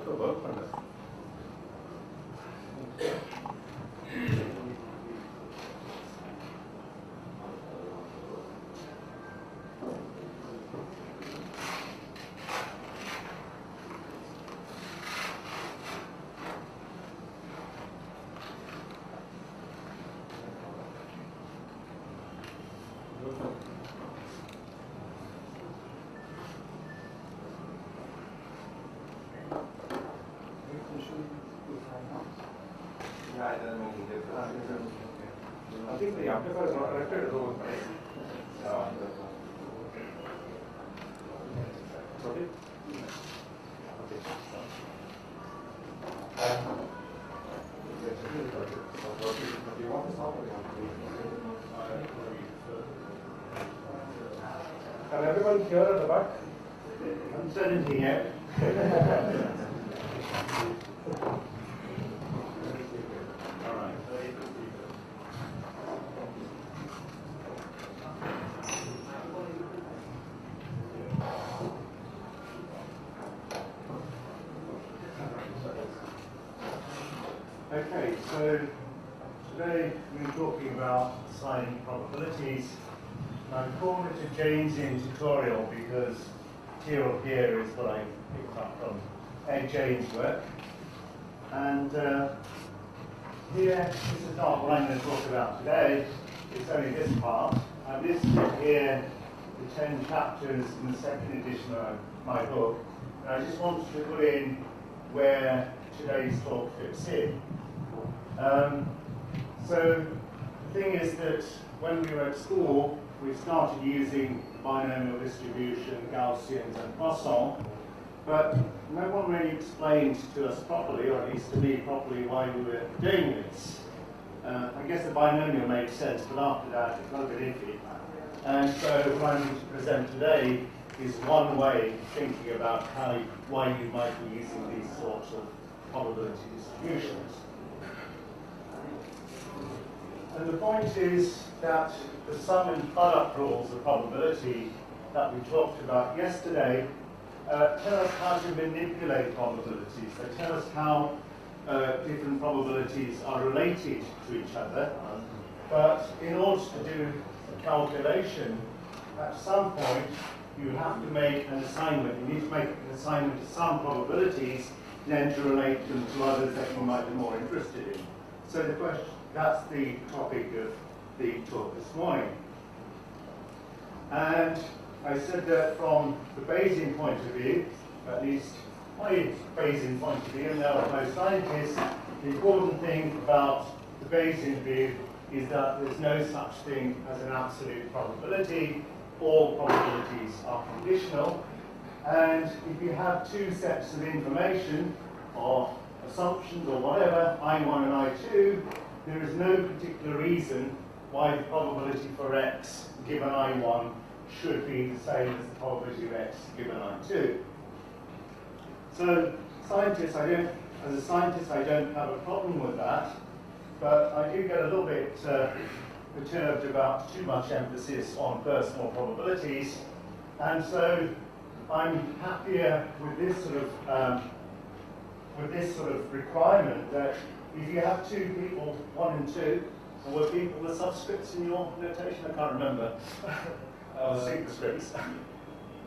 the work on that. Yeah, it doesn't make any difference. I think the amplifier is not connected at all, right? Sorry? Do you want to stop or do you want to? Can everyone hear at the back? I haven't said anything yet. Okay, so today we're talking about assigning probabilities. And I've called it a Jane's-in tutorial because here or here is what I picked up from Ed Jane's work. And here, this is not what I'm going to talk about today, it's only this part. I've listed here the 10 chapters in the second edition of my book. And I just wanted to put in where today's talk fits in. So the thing is that when we were at school, we started using binomial distribution, Gaussians and Poisson, but no one really explained to us properly, or at least to me properly, why we were doing this. I guess the binomial made sense, but after that it got a bit iffy. And so what I'm going to present today is one way of thinking about why you might be using these sorts of probability distributions. And the point is that the sum and product rules of probability that we talked about yesterday tell us how to manipulate probabilities. They tell us how different probabilities are related to each other. But in order to do a calculation, at some point you have to make an assignment. You need to make an assignment to some probabilities, then to relate them to others that you might be more interested in. So the question, that's the topic of the talk this morning. And I said that from the Bayesian point of view, at least my Bayesian point of view, and there are most scientists, the important thing about the Bayesian view is that there's no such thing as an absolute probability. All probabilities are conditional. And if you have two sets of information, or assumptions or whatever, I1 and I2, there is no particular reason why the probability for x given I1 should be the same as the probability of x given I2. So as a scientist, I don't have a problem with that, but I do get a little bit perturbed about too much emphasis on personal probabilities, and so I'm happier with this sort of requirement that if you have two people, 1 and 2, or were people the subscripts in your notation? I can't remember. Superscripts.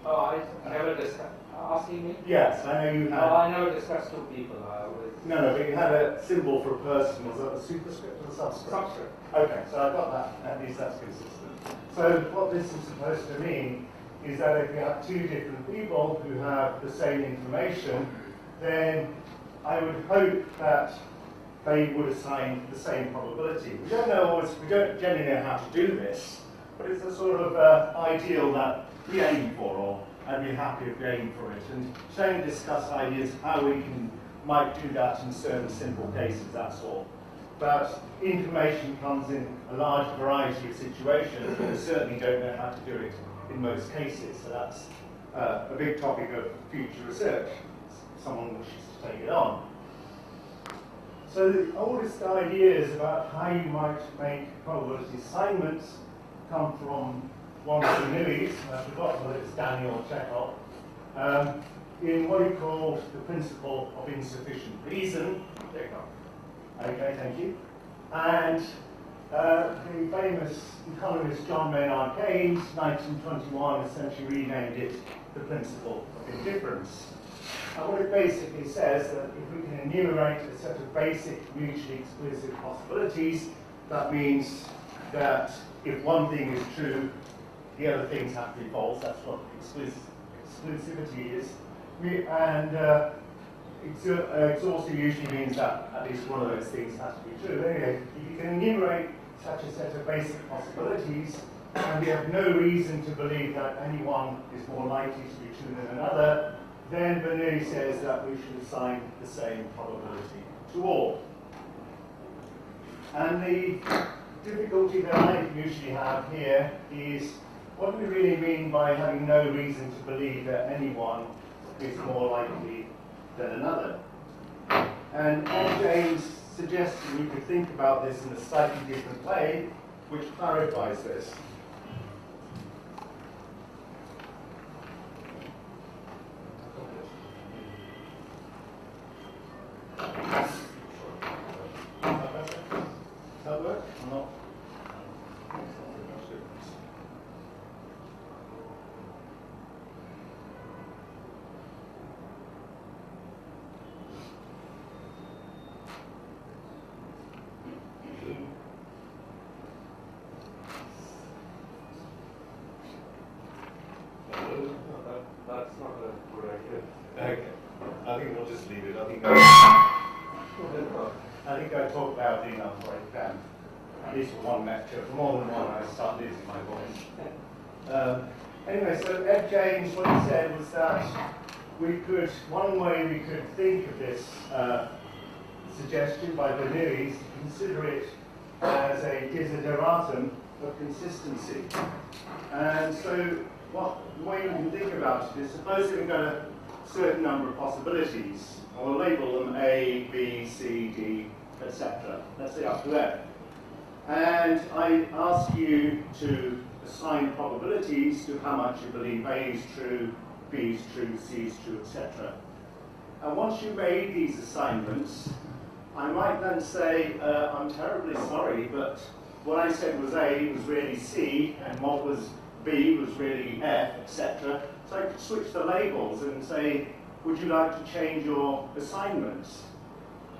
Oh, I never discussed. Asking me? Yes, I know you had. Oh, I never discussed two people. No, but you had a symbol for a person. Was that a superscript or a subscript? Subscript. Okay, so I got that. At least that's consistent. So what this is supposed to mean is that if you have two different people who have the same information, then I would hope that they would assign the same probability. We don't generally know how to do this, but it's a sort of ideal that we aim for, or I'd be happy if we aim for it. And trying to discuss ideas how we might do that in certain simple cases, that's all. But information comes in a large variety of situations, and we certainly don't know how to do it in most cases. So that's a big topic of future research. Someone wishes to take it on. So the oldest ideas about how you might make probability assignments come from one of the Nuis. I forgot whether it's Daniel or Chekhov. in what he called the principle of insufficient reason. There you go. Okay, thank you. And the famous economist John Maynard Keynes, 1921, essentially renamed it the principle of indifference. And what it basically says that if we can enumerate a set of basic mutually exclusive possibilities, that means that if one thing is true, the other things have to be false. That's what exclusivity is. And exhaustive usually means that at least one of those things has to be true. Anyway, if you can enumerate such a set of basic possibilities, and we have no reason to believe that any one is more likely to be true than another, then Bernoulli says that we should assign the same probability to all. And the difficulty that I usually have here is, what do we really mean by having no reason to believe that any one is more likely than another? And James suggests we could think about this in a slightly different way, which clarifies this. Does that work or not? That's not a good idea. Okay. I think we'll just leave it. I think I talked loudly enough where I can. At least for one lecture. For more than one, I start losing my voice. Anyway, so Ed James, what he said was that one way we could think of this suggestion by Bernoulli is to consider it as a desideratum of consistency. And so the way you can think about it is, suppose we've got a certain number of possibilities, and we'll label them A, B, C, D, etc. Let's say up to M. And I ask you to assign probabilities to how much you believe A is true, B is true, C is true, etc. And once you made these assignments, I might then say, I'm terribly sorry, but what I said was A was really C, and what was B was really F, etc. So I could switch the labels and say, would you like to change your assignments?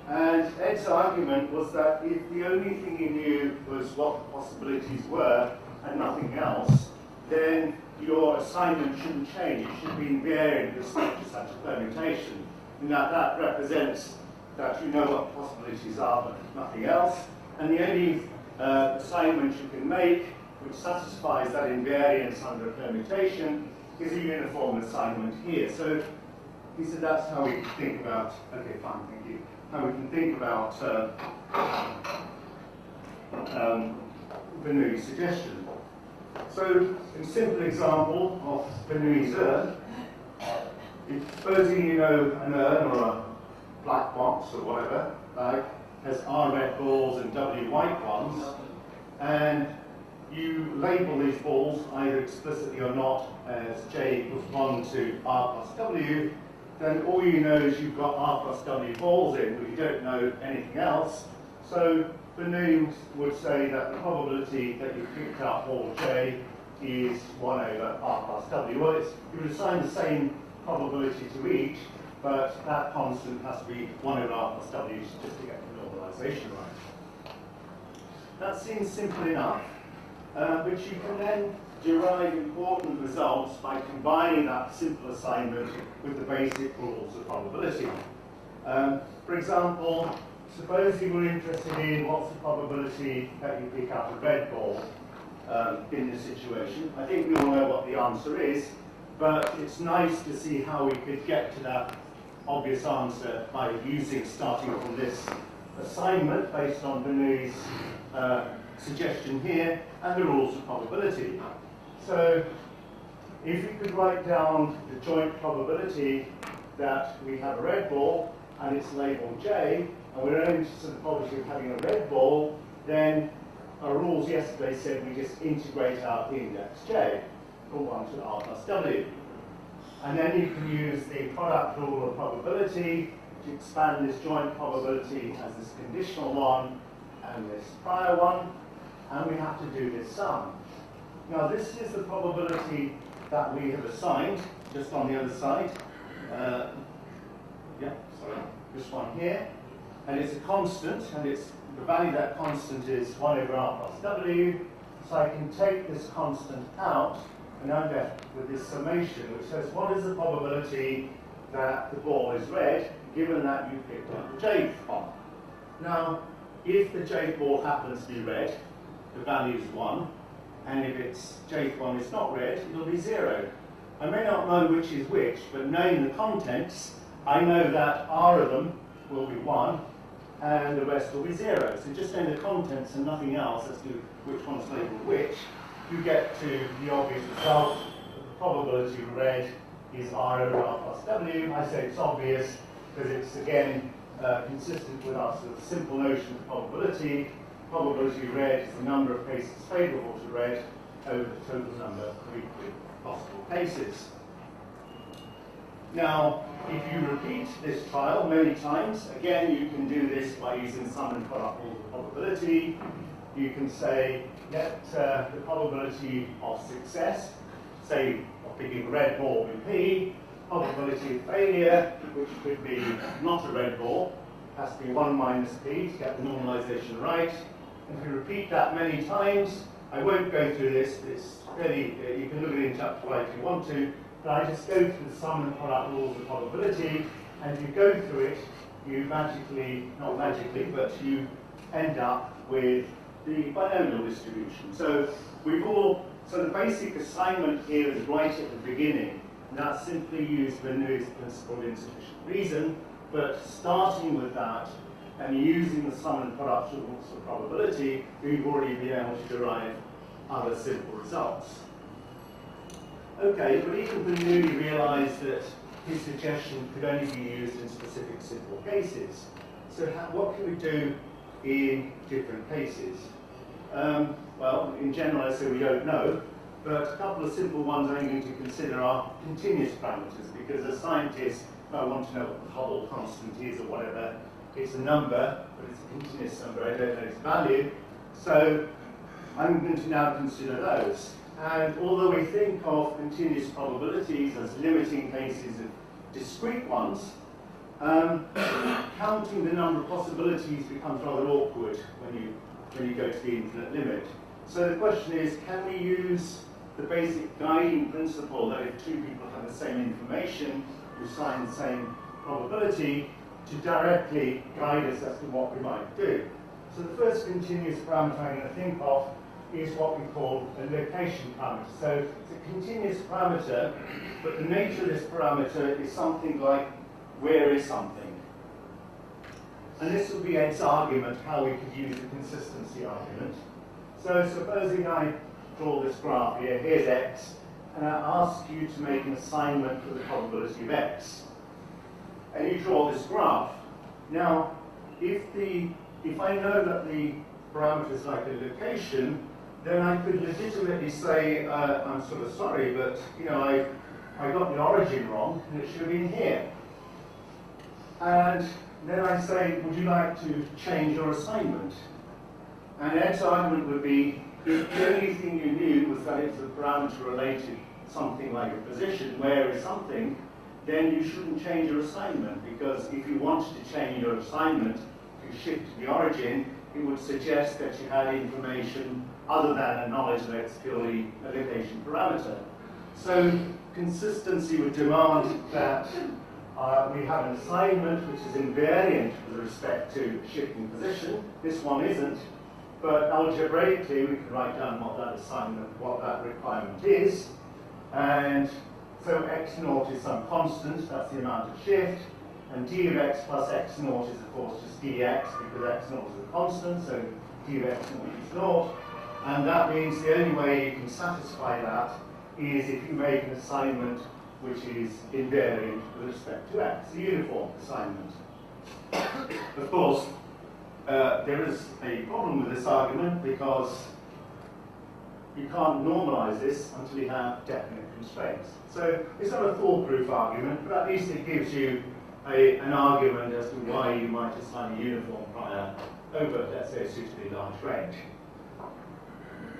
And Ed's argument was that if the only thing you knew was what the possibilities were and nothing else, then your assignment shouldn't change. It should be invariant with respect to such a permutation. And that represents that you know what possibilities are but nothing else. And the only assignment you can make which satisfies that invariance under a permutation is a uniform assignment here. So he said that's how we think about, okay, fine, thank you, how we can think about Bernoulli's suggestion. So, in simple example of Bernoulli's urn, supposing you know an urn or a black box or whatever, like, has R red balls and W white ones, and you label these balls either explicitly or not as J equals 1 to R plus W, then all you know is you've got R plus W balls in, but you don't know anything else. So Bernoulli would say that the probability that you picked up ball J is 1 over R plus W. Well, you would assign the same probability to each, but that constant has to be 1 over R plus W just to get the normalization right. That seems simple enough, but you can then derive important results by combining that simple assignment with the basic rules of probability. For example, suppose you were interested in what's the probability that you pick up a red ball in this situation. I think we all know what the answer is, but it's nice to see how we could get to that obvious answer by starting from this assignment based on Bernoulli's suggestion here and the rules of probability. So if we could write down the joint probability that we have a red ball and it's labeled J, and we're only interested in the probability of having a red ball, then our rules yesterday said we just integrate out the index J from 1 to R plus W. And then you can use the product rule of probability to expand this joint probability as this conditional one and this prior one. And we have to do this sum. Now this is the probability that we have assigned, just on the other side. This one here. And it's a constant, and the value of that constant is 1 over r plus w. So I can take this constant out, and I'm left with this summation, which says what is the probability that the ball is red, given that you picked up the jade ball. Now, if the jade ball happens to be red, the value is 1, and if its jade one is not red, it'll be 0. I may not know which is which, but knowing the contents, I know that r of them will be 1, and the rest will be 0. So just knowing the contents and nothing else as to which one's labelled which, you get to the obvious result. The probability of red is r over r plus w. I say it's obvious because it's, again, consistent with our sort of simple notion of probability. Probability of red is the number of cases favourable to red over the total number of equally possible cases. Now, if you repeat this trial many times, again, you can do this by using sum and product rule of probability. You can say, let the probability of success, say, of picking a red ball be P, probability of failure, which could be not a red ball, has to be 1 minus P to get the normalization right. And if you repeat that many times, I won't go through this. It's really, you can look at it in chapter 1 if you want to, but I just go through the sum and product rules of probability, and if you go through it, you magically, not magically, but you end up with the binomial distribution. So the basic assignment here is right at the beginning, and that's simply use Bernoulli's principle of insufficient reason, but starting with that and using the sum and product rules of probability, we've already been able to derive other simple results. Okay, but even Bernoulli realized that his suggestion could only be used in specific simple cases. So what can we do in different cases? Well, in general, I say we don't know, but a couple of simple ones I'm going to consider are continuous parameters, because as scientists, if I want to know what the Hubble constant is or whatever, it's a number, but it's a continuous number, I don't know its value. So I'm going to now consider those. And although we think of continuous probabilities as limiting cases of discrete ones, counting the number of possibilities becomes rather awkward when you go to the infinite limit. So the question is, can we use the basic guiding principle that if two people have the same information, who assign the same probability, to directly guide us as to what we might do? So the first continuous parameter I'm going to think of is what we call a location parameter. So it's a continuous parameter, but the nature of this parameter is something like, where is something? And this will be Ed's argument, how we could use the consistency argument. So supposing I draw this graph here, here's x, and I ask you to make an assignment for the probability of x. And you draw this graph. Now, if I know that the parameter is like a location, then I could legitimately say, I'm sort of sorry, but I got the origin wrong, and it should have been here. And then I say, would you like to change your assignment? And Ed's argument would be, if the only thing you knew was that it's a parameter related something like a position, where is something, then you shouldn't change your assignment, because if you wanted to change your assignment, if you shifted the origin, it would suggest that you had information other than a knowledge that it's purely a location parameter. So consistency would demand that we have an assignment which is invariant with respect to shifting position. This one isn't, but algebraically we can write down what that assignment, what that requirement is. And so x naught is some constant, that's the amount of shift, and d of x plus x naught is of course just dx, because x naught is a constant, so d of x naught is naught. And that means the only way you can satisfy that is if you make an assignment which is invariant with respect to x, a uniform assignment. Of course, there is a problem with this argument, because you can't normalize this until you have definite constraints. So it's not a foolproof argument, but at least it gives you an argument as to why you might assign a uniform prior over, let's say, a suitably large range.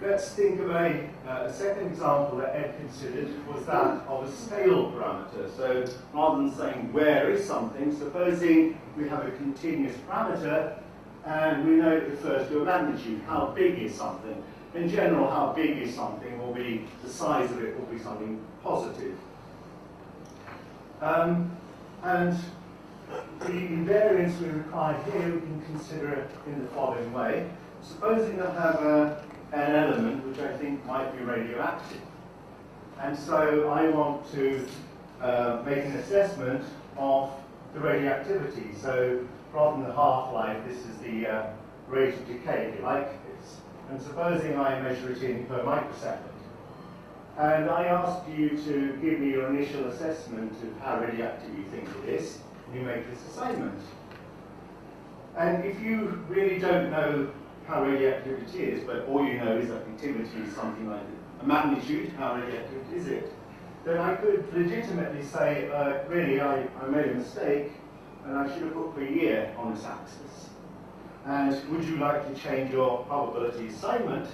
Let's think of a second example that Ed considered was that of a scale parameter. So rather than saying where is something, supposing we have a continuous parameter and we know it refers to a magnitude. How big is something? In general, how big is something will be, the size of it will be something positive. And the invariance we require here, we can consider it in the following way. Supposing I have an element which I think might be radioactive. And so I want to make an assessment of the radioactivity. So rather than the half-life, this is the rate of decay, if you like. And supposing I measure it in per microsecond. And I ask you to give me your initial assessment of how radioactive you think it is, and you make this assignment. And if you really don't know how radioactive it is, but all you know is that activity is something like a magnitude, how radioactive is it, then I could legitimately say, really, I made a mistake, and I should have put per year on this axis. And would you like to change your probability assignment?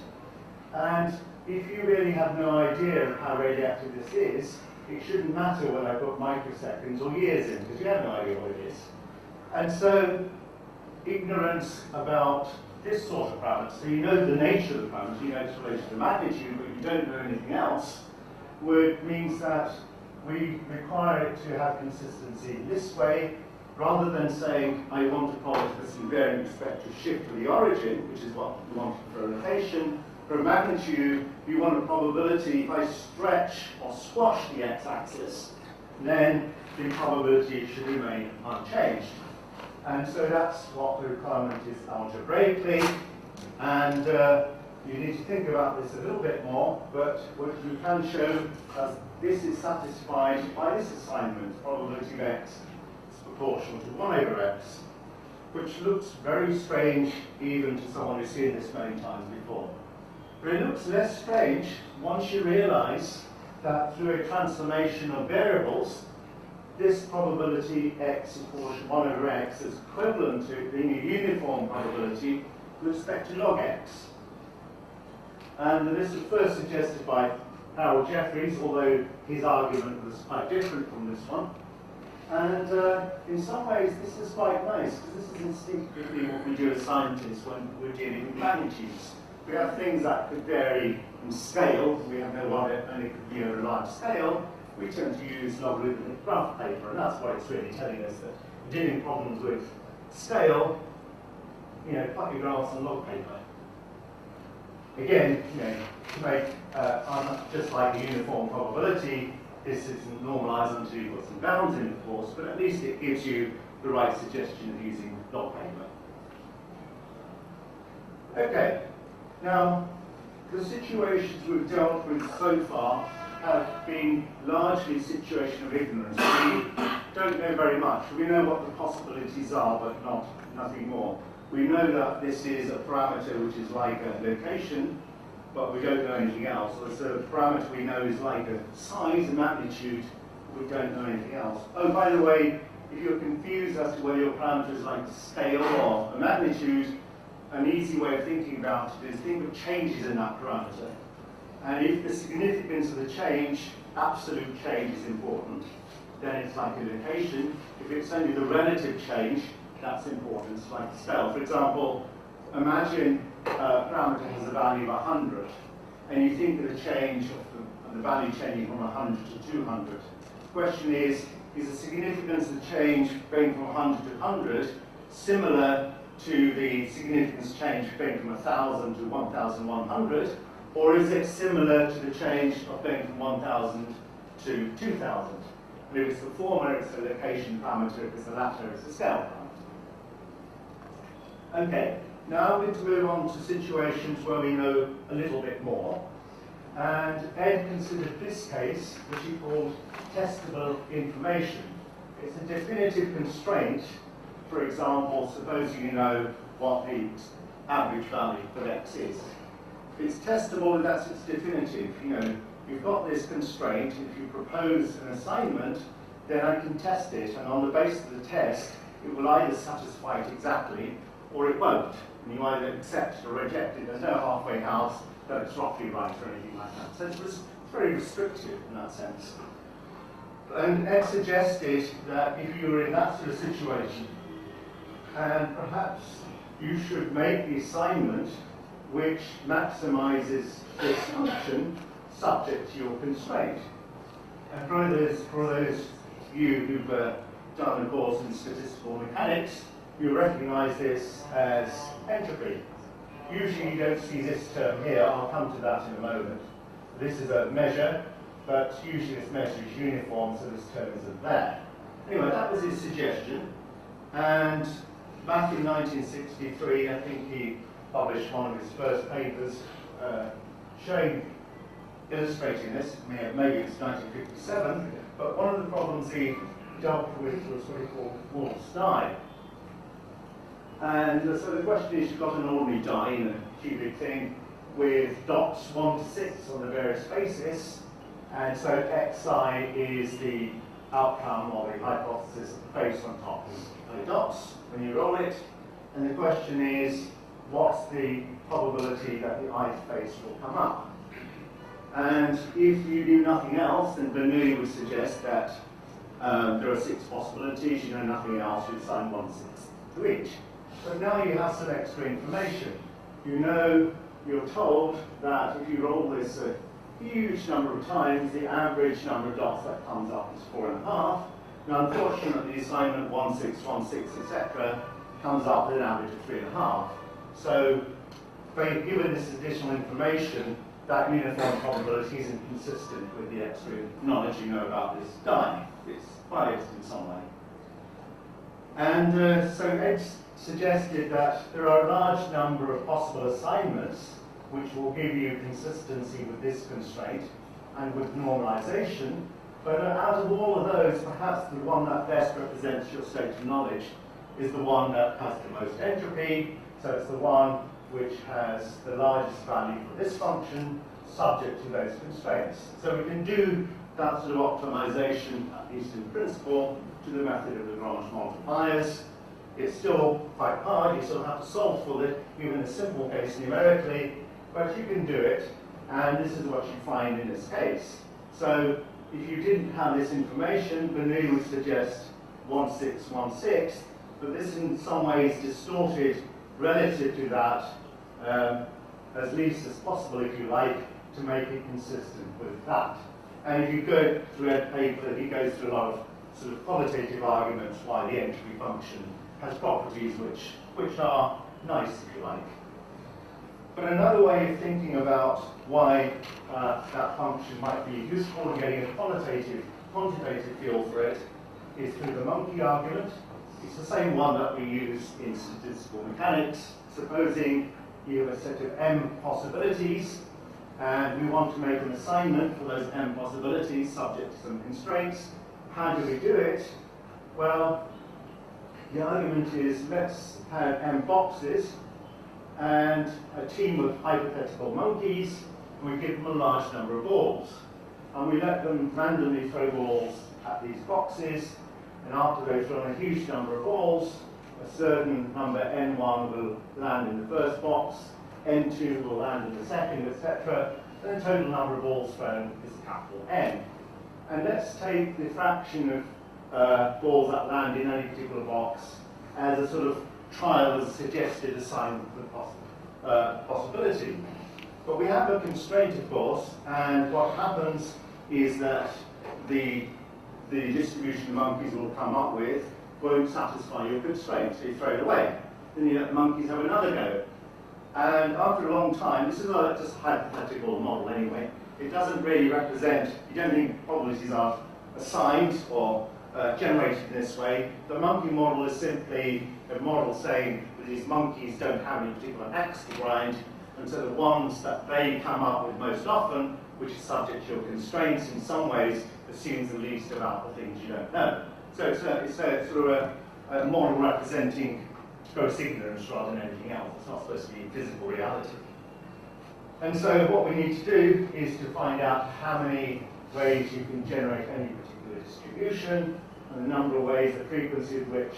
And if you really have no idea of how radioactive this is, it shouldn't matter whether I put microseconds or years in, because you have no idea what it is. And so, ignorance about this sort of parameter, so you know the nature of the parameter, you know its relation to magnitude, but you don't know anything else, means that we require it to have consistency this way, rather than saying, I want to follow this invariant respective shift to the origin, which is what we want for a rotation. For a magnitude, you want a probability, if I stretch or squash the x-axis, then the probability should remain unchanged. And so that's what the requirement is algebraically. And you need to think about this a little bit more, but what you can show is this is satisfied by this assignment, probability of x proportional to 1 over x, which looks very strange even to someone who's seen this many times before. But it looks less strange once you realize that through a transformation of variables, this probability x equals 1 over x is equivalent to being a uniform probability with respect to log x. And this was first suggested by Harold Jeffreys, although his argument was quite different from this one. And in some ways, this is quite nice, because this is instinctively what we do as scientists when we're dealing with magnitudes. We have things that could vary in scale. We have no idea, and it could be over a large scale. We tend to use logarithmic graph paper, and that's what it's really telling us, that dealing problems with scale, plot your graphs on log paper. Again, to make just like a uniform probability, this isn't normalized until you've got some bounds in, of course, but at least it gives you the right suggestion of using log paper. Okay, now the situations we've dealt with so far have been largely situation of ignorance. We don't know very much. We know what the possibilities are, but nothing more. We know that this is a parameter which is like a location, but we don't know anything else. So the parameter we know is like a size, a magnitude, we don't know anything else. Oh, by the way, if you're confused as to whether your parameter is like a scale or a magnitude, an easy way of thinking about it is think of changes in that parameter. And if the significance of the change, absolute change, is important, then it's like a location. If it's only the relative change, that's important. It's like a scale. For example, imagine a parameter has a value of 100, and you think of the change of the value changing from 100 to 200. The question is the significance of the change going from 100 to 100 similar to the significance change going from 1,000 to 1,100, or is it similar to the change of going from 1,000 to 2,000? And if it's the former, it's a location parameter. If it's the latter, it's a scale parameter. Okay, now I'm going to move on to situations where we know a little bit more. And Ed considered this case, which he called testable information. It's a definitive constraint. For example, supposing you know what the average value of x is. It's testable in that it's definitive. You know, you've got this constraint. If you propose an assignment, then I can test it, and on the basis of the test, it will either satisfy it exactly, or it won't. And you either accept it or reject it. There's no halfway house that it's roughly right or anything like that. So it's very restrictive in that sense. And Ed suggested that if you were in that sort of situation, and perhaps you should make the assignment which maximizes this function subject to your constraint. And for those of you who've done a course in statistical mechanics, you recognize this as entropy. Usually you don't see this term here. I'll come to that in a moment. This is a measure, but usually this measure is uniform, so this term isn't there. Anyway, that was his suggestion. And back in 1963, I think he published one of his first papers illustrating this. Maybe it's 1957, but one of the problems he dealt with was what he called Morse die. And so the question is, you've got an ordinary die in a cubic thing with dots 1 to 6 on the various faces, and so xi is the outcome or the hypothesis of the face on top of the dots when you roll it, and the question is, what's the probability that the ith face will come up? And if you do nothing else, then Bernoulli would suggest that there are 6 possibilities. You know nothing else, you assign 1/6 to each. But now you have some extra information. You know, you're told that if you roll this a huge number of times, the average number of dots that comes up is 4.5. Now, unfortunately, the assignment 1/6, 1/6, etc. comes up with an average of 3.5. So, given this additional information, that uniform probability isn't consistent with the extra knowledge you know about this die. It's biased in some way. And so Ed suggested that there are a large number of possible assignments which will give you consistency with this constraint and with normalization, but out of all of those, perhaps the one that best represents your state of knowledge is the one that has the most entropy, so it's the one which has the largest value for this function, subject to those constraints. So we can do that sort of optimization, at least in principle, to the method of Lagrange multipliers. It's still quite hard, you still have to solve for it, even in a simple case numerically, but you can do it, and this is what you find in this case. So if you didn't have this information, Bernoulli would suggest 1/6, 1/6, but this in some ways distorted relative to that, as least as possible, if you like, to make it consistent with that. And if you go through Ed's paper, he goes through a lot of sort of qualitative arguments why the entropy function has properties which are nice, if you like. But another way of thinking about why that function might be useful in getting a quantitative feel for it is through the monkey argument. It's the same one that we use in statistical mechanics. Supposing you have a set of m possibilities, and we want to make an assignment for those m possibilities subject to some constraints. How do we do it? Well, the argument is, let's have m boxes and a team of hypothetical monkeys, and we give them a large number of balls. And we let them randomly throw balls at these boxes, and after they've thrown a huge number of balls, a certain number, n1, will land in the first box, n2 will land in the second, etc. And the total number of balls thrown is capital N. And let's take the fraction of balls that land in any particular box as a sort of trial as a suggested assignment for possibility. But we have a constraint, of course, and what happens is that the distribution the monkeys will come up with won't satisfy your constraint, so you throw it away. Then you let the monkeys have another go. And after a long time, this is just a hypothetical model anyway, it doesn't really represent, you don't think probabilities are assigned or generated in this way. The monkey model is simply a model saying that these monkeys don't have any particular axe to grind, and so the ones that they come up with most often, which is subject to your constraints, in some ways assumes the least about the things you don't know. So it's a sort of a model representing gross ignorance rather than anything else. It's not supposed to be physical reality. And so what we need to do is to find out how many ways you can generate any particular distribution, and the number of ways, the frequency at which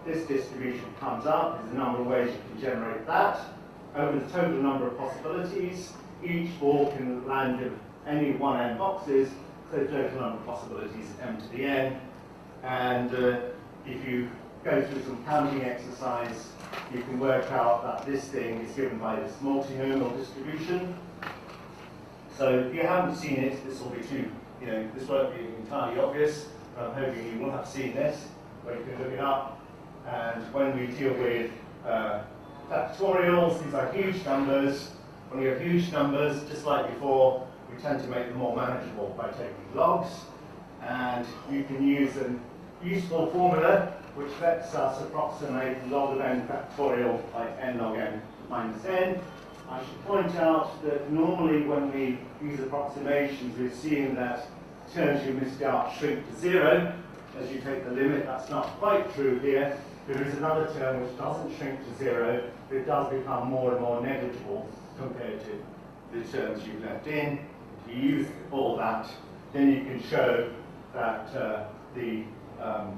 this distribution comes up is the number of ways you can generate that. Over the total number of possibilities, each ball can land in any one n boxes, so the total number of possibilities is m to the n. And if you go through some counting exercise, you can work out that this thing is given by this multinomial distribution. So if you haven't seen it, this will be too, this won't be entirely obvious, but I'm hoping you will have seen this, where you can look it up. And when we deal with factorials, these are huge numbers. When we have huge numbers, just like before, we tend to make them more manageable by taking logs. And you can use a useful formula which lets us approximate log of n factorial by n log n minus n. I should point out that normally when we use approximations, we assume that terms you missed out shrink to 0 as you take the limit. That's not quite true here. There is another term which doesn't shrink to 0, but it does become more and more negligible compared to the terms you've left in. If you use all that, then you can show that the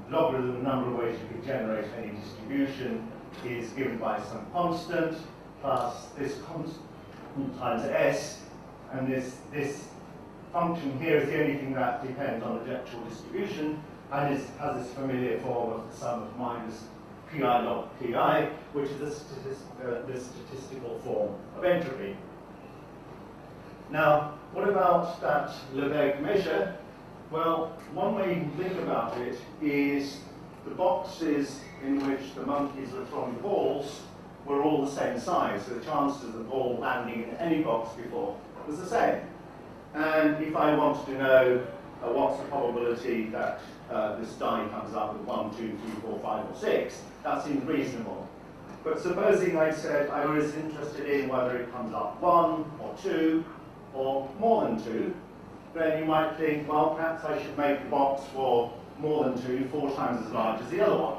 logarithm of the number of ways you can generate any distribution is given by some constant plus this constant times s, and this function here is the only thing that depends on the actual distribution, and has this familiar form of the sum of minus pi log pi, which is the statistical form of entropy. Now, what about that Lebesgue measure? Well, one way you can think about it is the boxes in which the monkeys were throwing balls were all the same size, so the chances of the ball landing in any box before was the same. And if I wanted to know what's the probability that this die comes up with 1, 2, 3, 4, 5, or 6, that seems reasonable. But supposing I said I was interested in whether it comes up 1 or 2 or more than 2, then you might think, well, perhaps I should make the box for more than 2, 4 times as large as the other one.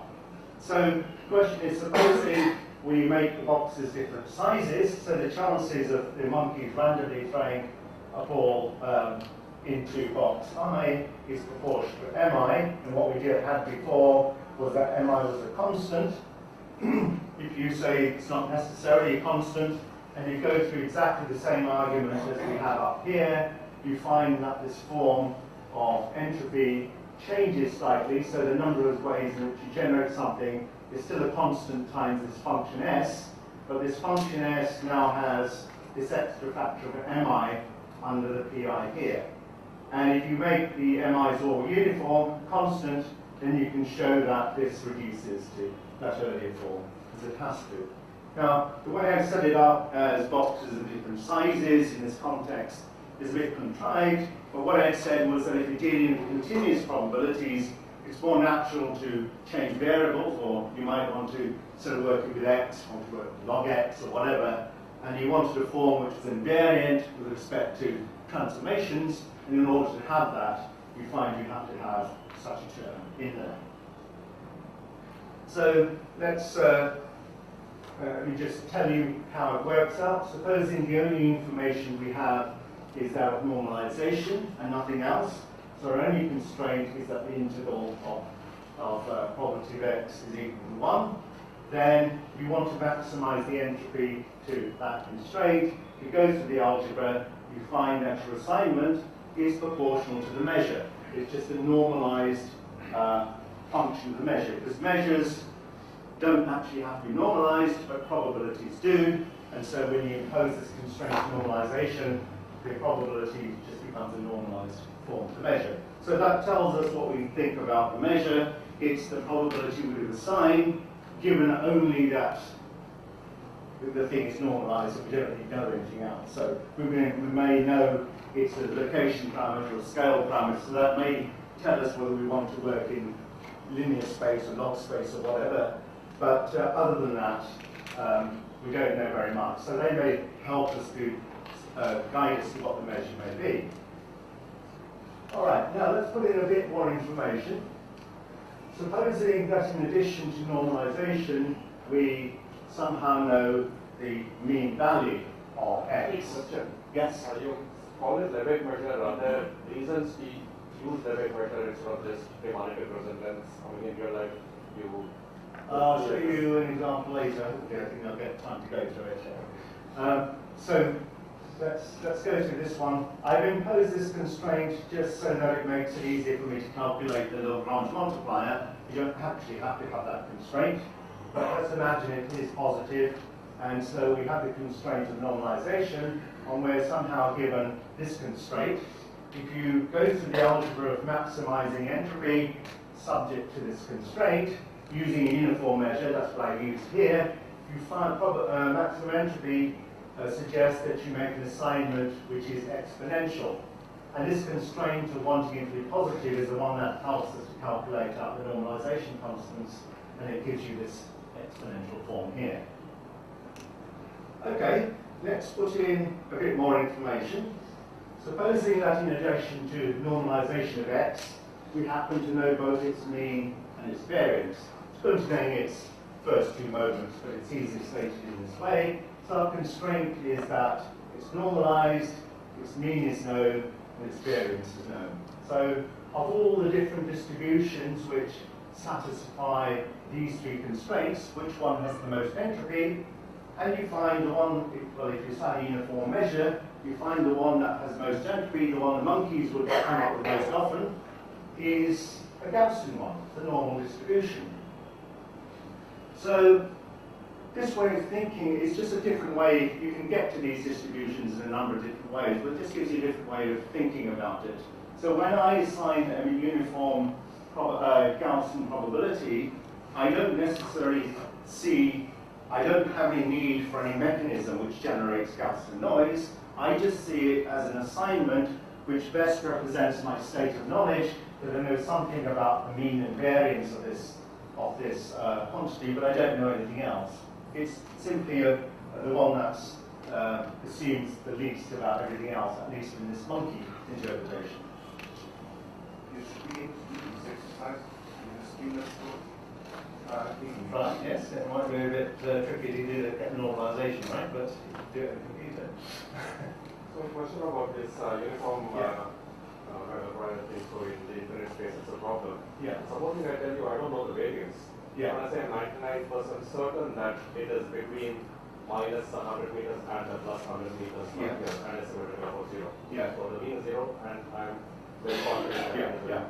So the question is, supposing we make the boxes different sizes, so the chances of the monkeys randomly throwing a ball into box I is proportional to mi, and what we had before was that mi was a constant. If you say it's not necessarily a constant, and you go through exactly the same argument as we have up here, you find that this form of entropy changes slightly, so the number of ways in which you generate something is still a constant times this function s, but this function s now has this extra factor of mi under the pi here. And if you make the mi's all uniform, constant, then you can show that this reduces to that earlier form, as it has to. Now, the way I've set it up as boxes of different sizes in this context is a bit contrived, but what I said was that if you're dealing with continuous probabilities, it's more natural to change variables, or you might want to sort of work with x, want to work with log x, or whatever, and you wanted a form which was invariant with respect to transformations, and in order to have that, you find you have to have such a term in there. So let's let me just tell you how it works out. Supposing the only information we have is that of normalization and nothing else, so our only constraint is that the integral of probability of x is equal to 1, then you want to maximize the entropy to that constraint. If you go through the algebra, you find that your assignment is proportional to the measure. It's just a normalized function of the measure, because measures don't actually have to be normalized, but probabilities do, and so when you impose this constraint of normalization, the probability just becomes a normalized form of the measure. So that tells us what we think about the measure. It's the probability we would assign, given only that the thing is normalized, and we don't really know anything else. So we may know it's a location parameter or a scale parameter, so that may tell us whether we want to work in linear space or log space or whatever. But other than that, we don't know very much. So they may help us to guide us to what the measure may be. All right, now let's put in a bit more information. Supposing that in addition to normalization, we somehow know the mean value of x. Question. Yes? You call it Lebesgue measure. Are there reasons we use Lebesgue measure instead of just demanded resemblance? I mean, in real life, you. I'll show you an example later. I think I'll get time to go through it. So let's go through this one. I've imposed this constraint just so that it makes it easier for me to calculate the Lagrange multiplier. You don't actually have to have that constraint, but let's imagine it is positive, and so we have the constraint of normalization, and we're somehow given this constraint. If you go through the algebra of maximizing entropy subject to this constraint, using a uniform measure, that's what I used here, you find maximum entropy suggests that you make an assignment which is exponential. And this constraint of wanting it to be positive is the one that helps us to calculate out the normalization constants, and it gives you this exponential form here. Okay, let's put in a bit more information. Supposing that in addition to normalization of x, we happen to know both its mean and its variance. It's going to name its first two moments, but it's easily stated in this way. So our constraint is that it's normalized, its mean is known, and its variance is known. So of all the different distributions which satisfy these three constraints, which one has the most entropy? And you find the one, well, if you say a uniform measure, you find the one that has most entropy, the one the monkeys would come up with most often, is a Gaussian one, the normal distribution. So this way of thinking is just a different way. You can get to these distributions in a number of different ways, but this gives you a different way of thinking about it. So when I assign a uniform Gaussian probability, I don't necessarily I don't have any need for any mechanism which generates Gaussian noise. I just see it as an assignment which best represents my state of knowledge, that I know something about the mean and variance of this quantity, but I don't know anything else. It's simply the one that assumes the least about everything else, at least in this monkey interpretation. Right, yes, it might be a bit tricky to do get normalization, right? But do it in a computer. So a question about this uniform probability, so in the infinite space it's a problem. Yeah. Supposing I tell you I don't know the variance, Yeah. when I say I'm 99% certain that it is between minus 100 meters and the plus 100 meters from Yeah. here, and it's symmetrical about 0. Yeah. So the mean is 0, and I'm very confident. Yeah.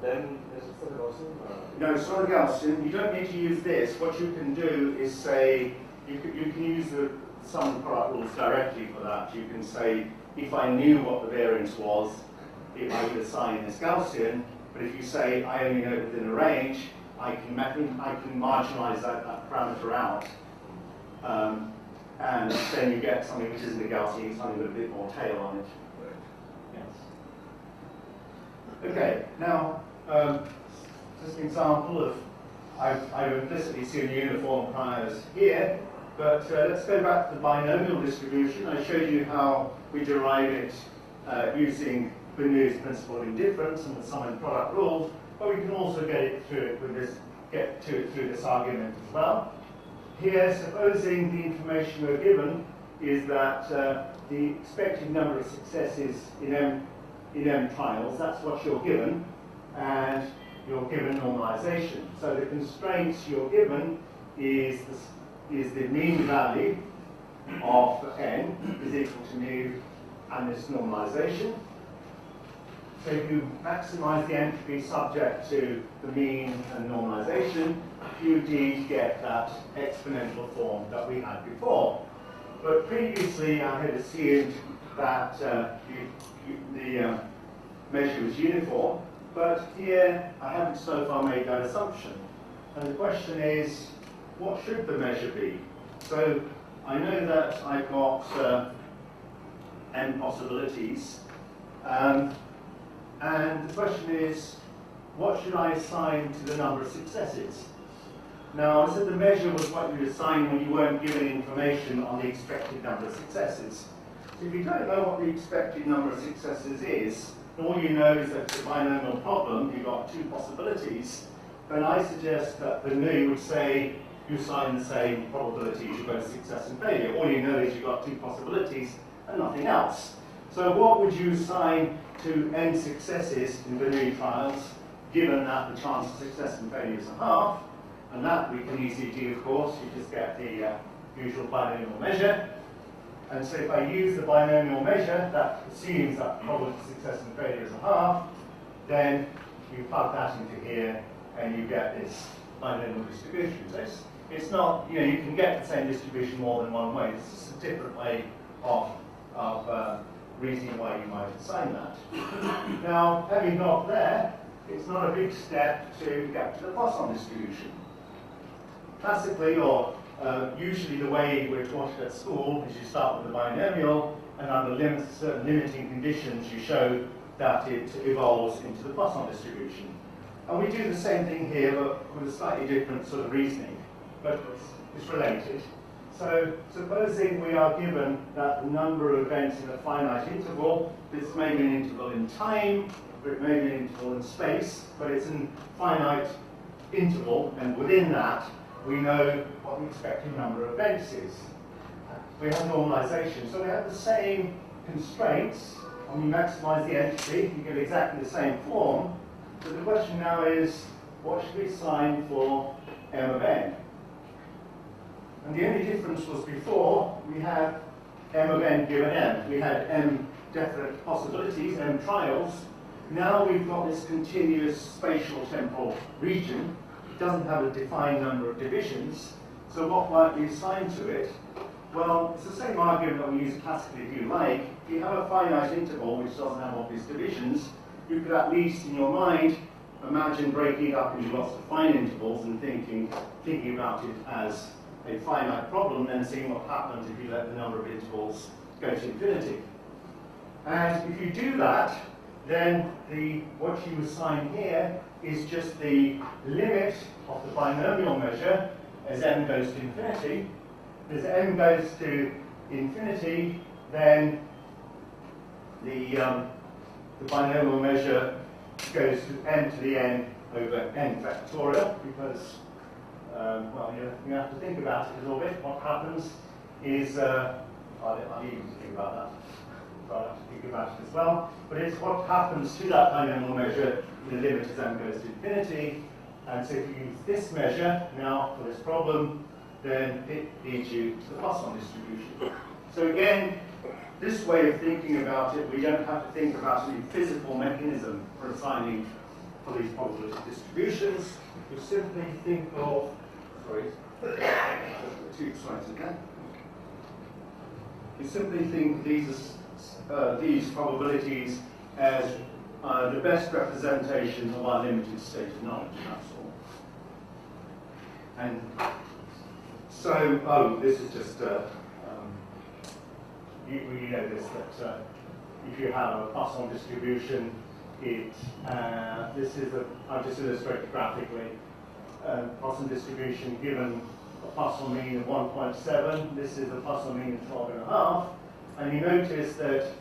Then is it a Gaussian? No, it's not a Gaussian. You don't need to use this. What you can do is say, you can use the sum product rules directly for that. You can say, if I knew what the variance was, I would assign this Gaussian, but if you say, I only know it within a range, I can marginalize that parameter out. And then you get something which isn't a Gaussian, something with a bit more tail on it. Yes. Okay, now, just an example of, I've implicitly seen uniform priors here, but let's go back to the binomial distribution. I showed you how we derive it using Bernoulli's principle of indifference and the sum and product rules, but we can also get to it through this argument as well. Here, supposing the information we're given is that the expected number of successes in M trials, that's what you're given, and you're given normalization. So the constraints you're given is the mean value of n is equal to mu and this normalization. So if you maximize the entropy subject to the mean and normalization, you indeed get that exponential form that we had before. But previously I had assumed that the measure was uniform, but here I haven't so far made that assumption. And the question is, what should the measure be? So I know that I've got n possibilities, and the question is, what should I assign to the number of successes? Now, I said the measure was what you assign when you weren't given information on the expected number of successes. So if you don't know what the expected number of successes is, and all you know is that it's a binomial problem, you've got two possibilities, then I suggest that Bernoulli would say, you assign the same probabilities to both success and failure. All you know is you've got two possibilities and nothing else. So what would you assign to n successes in binary trials, given that the chance of success and failure is a half? And that we can easily do, of course. You just get the usual binomial measure. And so if I use the binomial measure, that assumes that the probability of success and failure is a half, then you plug that into here, and you get this binomial distribution. So it's not, you know, you can get the same distribution more than one way. It's just a different way of reasoning why you might assign that. Now, having got there, it's not a big step to get to the Poisson distribution. Classically, or usually the way we're taught at school is you start with the binomial, and under certain limiting conditions you show that it evolves into the Poisson distribution. And we do the same thing here, but with a slightly different sort of reasoning, but it's related. So supposing we are given that the number of events in a finite interval, this may be an interval in time, or it may be an interval in space, but it's a finite interval, and within that, we know what the expected number of events is. We have normalization, so we have the same constraints, and we maximize the entropy, you get exactly the same form. So the question now is, what should we assign for m of n? And the only difference was before, we had m of n given m. We had m definite possibilities, m trials. Now we've got this continuous spatial temporal region. It doesn't have a defined number of divisions. So what might we assign to it? Well, it's the same argument that we use classically if you like. If you have a finite interval which doesn't have obvious divisions, you could at least in your mind imagine breaking it up into lots of fine intervals and thinking about it as a finite problem, then seeing what happens if you let the number of intervals go to infinity. And if you do that, then what you assign here is just the limit of the binomial measure as m goes to infinity. As m goes to infinity, then the binomial measure goes to m to the n over n factorial, because, well, you have to think about it a little bit. What happens is, I'll even think about that. I'll have to think about it as well. But it's what happens to that binomial measure in the limit as m goes to infinity. And so if you use this measure now for this problem, then it leads you to the Poisson distribution. So again, this way of thinking about it, we don't have to think about any physical mechanism for assigning for these probability distributions. We simply think of, two slides again. You simply think these probabilities as the best representation of our limited state of knowledge, that's all. And so, this is just, you know this, that if you have a Poisson distribution, this is I'll just illustrate it graphically. Poisson distribution given a Poisson mean of 1.7, this is a Poisson mean of 12.5, and you notice that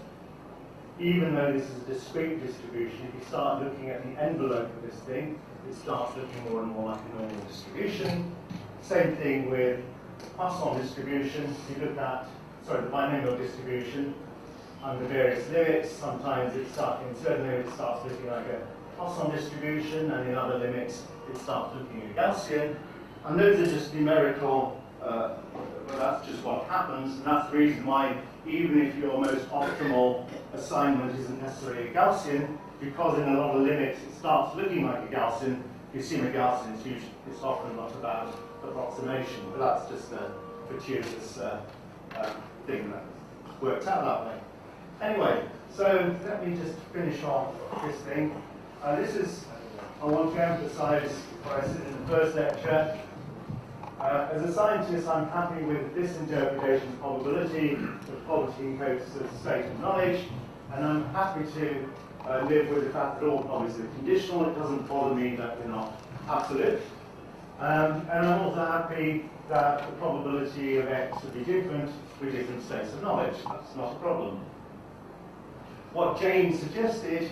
even though this is a discrete distribution, if you start looking at the envelope of this thing, it starts looking more and more like a normal distribution. Same thing with the Poisson distribution. You look at, the binomial distribution under various limits. Sometimes in certain limits it starts looking like a Poisson distribution, and in other limits it starts looking like a Gaussian. And those are just numerical, well, that's just what happens, and that's the reason why even if your most optimal assignment isn't necessarily a Gaussian, because in a lot of limits it starts looking like a Gaussian. If you see a Gaussian, it's often not about approximation, but that's just a fortuitous thing that works out that way. Anyway, so let me just finish off this thing. I want to emphasize what I said in the first lecture. As a scientist, I'm happy with this interpretation of probability. The probability encodes the state of knowledge, and I'm happy to live with the fact that all probabilities are conditional. It doesn't bother me that they're not absolute. And I'm also happy that the probability of X would be different with different states of knowledge. That's not a problem. What James suggested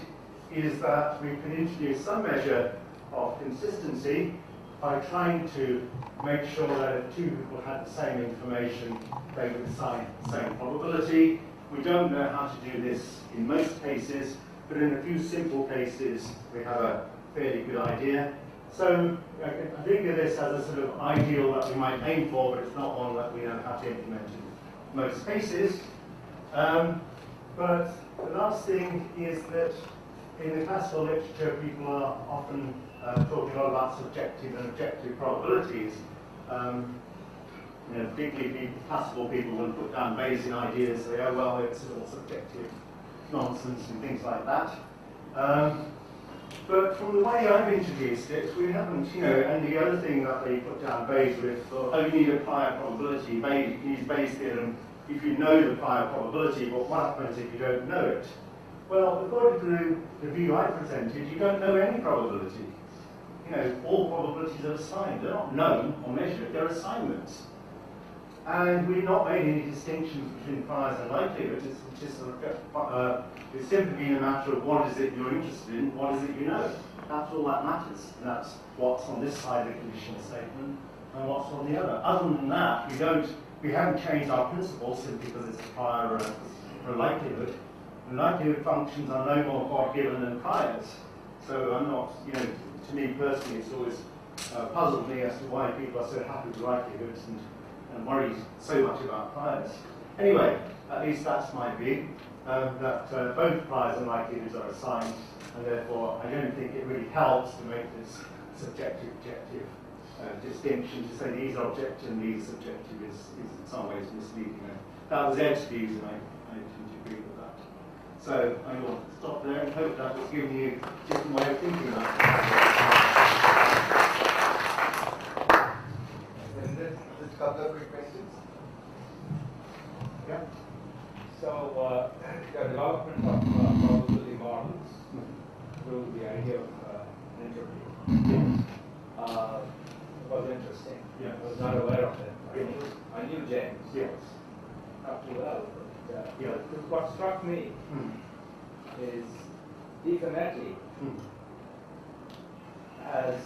is that we can introduce some measure of consistency by trying to make sure that if two people had the same information, they would assign the same probability. We don't know how to do this in most cases, but in a few simple cases, we have a fairly good idea. So I think of this as a sort of ideal that we might aim for, but it's not one that we know how to implement in most cases. But the last thing is that in the classical literature, people are often talking a lot about subjective and objective probabilities. Particularly classical people will put down Bayesian ideas, say, oh well, it's all subjective nonsense and things like that. But from the way I've introduced it, we haven't, and the other thing that they put down Bayes with, oh, you need a prior probability. You use Bayes' theorem if you know the prior probability, but what happens if you don't know it? Well, according to the view I presented, you don't know any probability. All probabilities are assigned. They're not known or measured, they're assignments. And we've not made any distinctions between priors and likelihoods. It's simply been a matter of what is it you're interested in, what is it you know. That's all that matters. And that's what's on this side of the conditional statement and what's on the other. Other than that, we haven't changed our principle simply because it's a prior or a likelihood. And likelihood functions are no more God-given than priors. So I'm not, to me personally, it's always puzzled me as to why people are so happy with likelihoods and worry so much about priors. Anyway, at least that's my view, that both priors and likelihoods are assigned, and therefore I don't think it really helps to make this subjective-objective distinction, to say these are objective and these are subjective is in some ways misleading. That was Ed's views, and I tend to agree with that. So I will stop there and hope that was giving you a different way of thinking about it. Just a couple of quick questions. Yeah. So, the development of probability models through the idea of entropy was interesting. Yeah. I was not aware of it. I knew James. Yes. Not too well, but Yeah. what struck me is Definitely has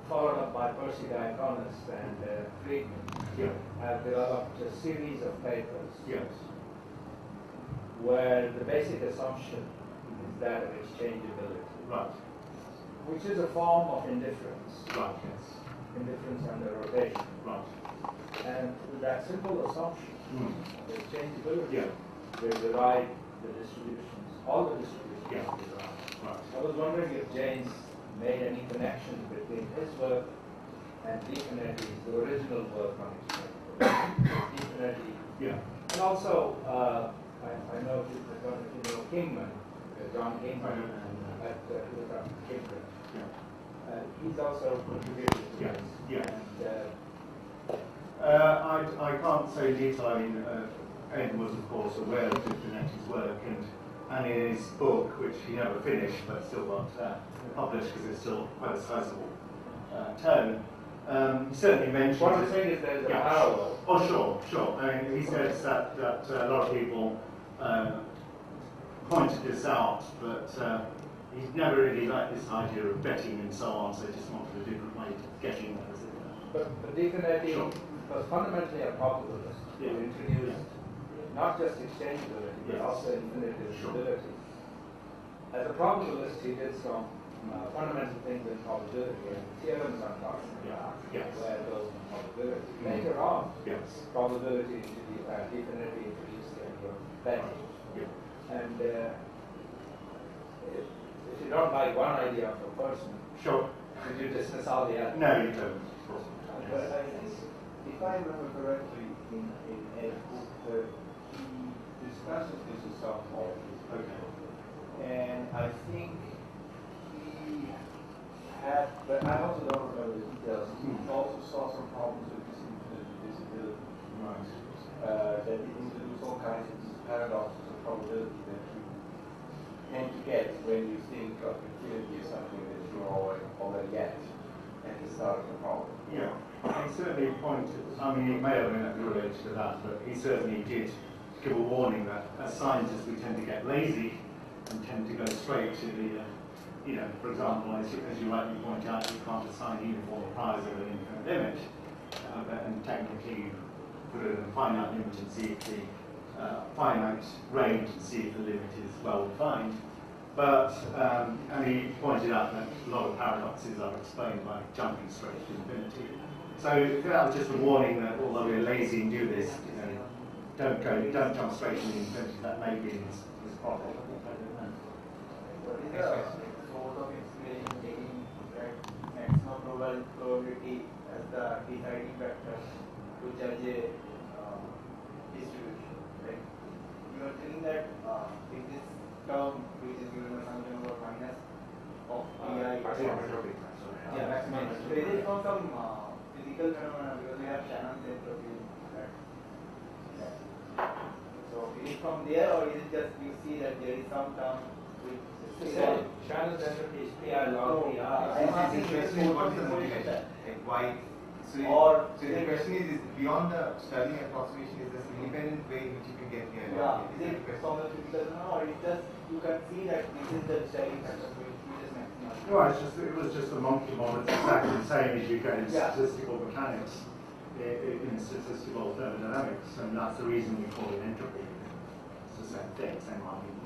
followed up by Percy Diaconus and Friedman, have developed a series of papers where the basic assumption is that of exchangeability, which is a form of indifference, indifference under rotation. And with that simple assumption of exchangeability, we derive the distributions, all the distributions are derived. I was wondering if James made any connection between his work and Definitely's, the original work on exchangeability. Definitely. And also, I know if you know Kingman, John Kingman, at Cambridge. He's also contributed to this. And, I can't say detail. I mean, Ed was, of course, aware of Definitely's work, and in his book, which he never finished, but still got published because it's still quite a sizable tome, he certainly mentioned... What I'm saying is there's a parallel. Oh, sure. I mean, he says that a lot of people pointed this out, but he's never really liked this idea of betting and so on, so he just wanted a different way of getting there. But Definitely was fundamentally a probabilist who introduced not just exchangeability, but also infinite divisibility. As a probabilist, he did some fundamental things in probability, and theorems I'm talking about, where those in probability. Later on, probability Definitely introduced the idea of betting. And if you don't like one idea of a person, should you dismiss all the others? No, you don't. But I think, if I remember correctly, in Ed's book, he discusses this in some form. And I think he had, but I also don't remember the details, he also saw some problems with this infinite divisibility. That it introduced all kinds of these paradoxes of probability that you tend to get when you think of infinity as something that you're already at the start of the problem. He certainly pointed, I mean, it may have been related to that, but he certainly did give a warning that as scientists we tend to get lazy and tend to go straight to you know, for example, as you rightly point out, you can't assign uniform priors over an infinite limit, and technically you put it in a finite limit and see if the finite range and see if the limit is well defined. But, and he pointed out that a lot of paradoxes are explained by jumping straight to infinity. So that was just a warning that although we're lazy and do this, you know, don't jump straight to infinity. That may be his problem. What is the source of explaining taking that maximum probability as the deciding factor to judge a distribution? Like you are telling that in this term which is given a function over minus of pi. Yeah, maximum. So it is from some physical phenomena because we have Shannon's entropy. So is it from there or is it just you see that there is some term which Shannon's entropy is pi log pi. I'm asking question, what is the motivation? Like why? So the question is beyond the Stirling approximation, is this independent way in which you can get here? Yeah, is it from the physical phenomena or it just you can see that this is the deciding factor which is maximum? No, it was just a monkey model. It's exactly the same as you get in statistical mechanics, in statistical thermodynamics, and that's the reason we call it entropy. It's the same thing, same argument.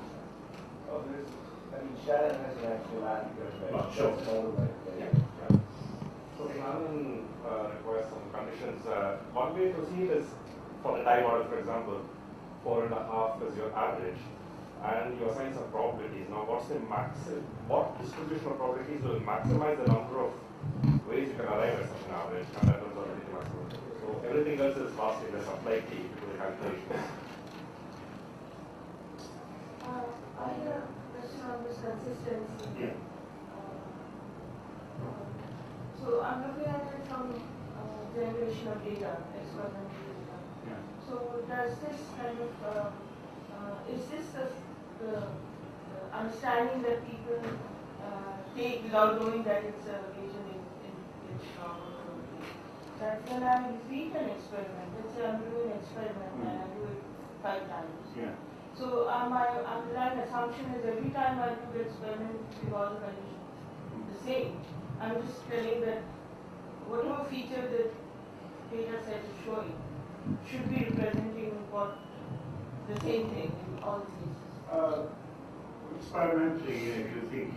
Oh, I mean, Shannon has an actual argument, right? Well, sure. Yeah. So Shannon requires some conditions. One way to see it is for the time order, for example, 4.5 is your average, and you assign some probabilities. Now, what distribution of probabilities will maximize the number of ways you can arrive at such an average, and that turns out to be the maximum. So everything else is lost in the supply key to the calculation. I have a question on this consistency. Yeah. So I'm looking at it from generation of data, experimental data. Yeah. So does this kind of, is this the understanding that people take without knowing that it's a region in probability? That when I repeat an experiment, let's say I'm doing an experiment and I do it 5 times. Yeah. So my underlying assumption is every time I do the experiment, because the condition the same. I'm just telling that whatever feature the data set is showing should be representing what the same thing in all cases. Experimentally, if you think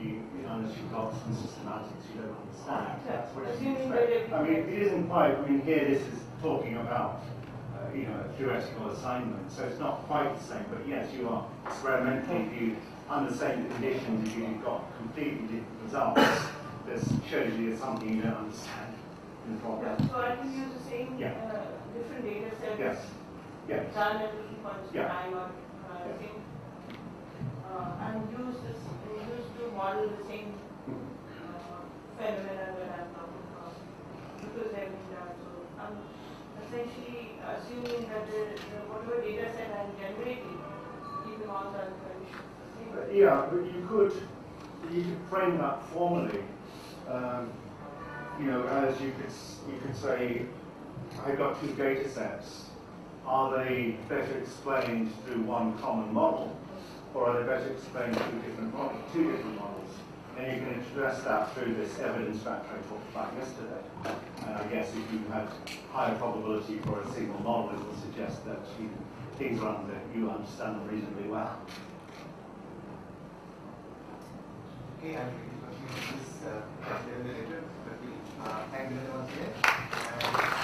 unless you've got some systematics you don't understand, that's what you Assuming expect. that I mean, it isn't quite, I mean, here this is talking about, you know, a theoretical assignment, so it's not quite the same, but yes, you are experimentally, if you, under the same conditions, if you've got completely different results, this shows you something you don't understand in the problem. So I can use the same different data sets Yes. Yes. done at different points in time or thing, and use to model the same phenomena that I'm talking about because they've been done. So I'm essentially assuming that whatever data set I'm generating, keeping all the conditions the same. Yeah, but you could frame that formally. You know, as you could say, I've got 2 data sets. Are they better explained through one common model, or are they better explained through two different models? And you can address that through this evidence factor I talked about yesterday. And I guess if you had higher probability for a single model, it will suggest that things run that you understand them reasonably well. Okay, I'm going to continue this later, but we thank you once again.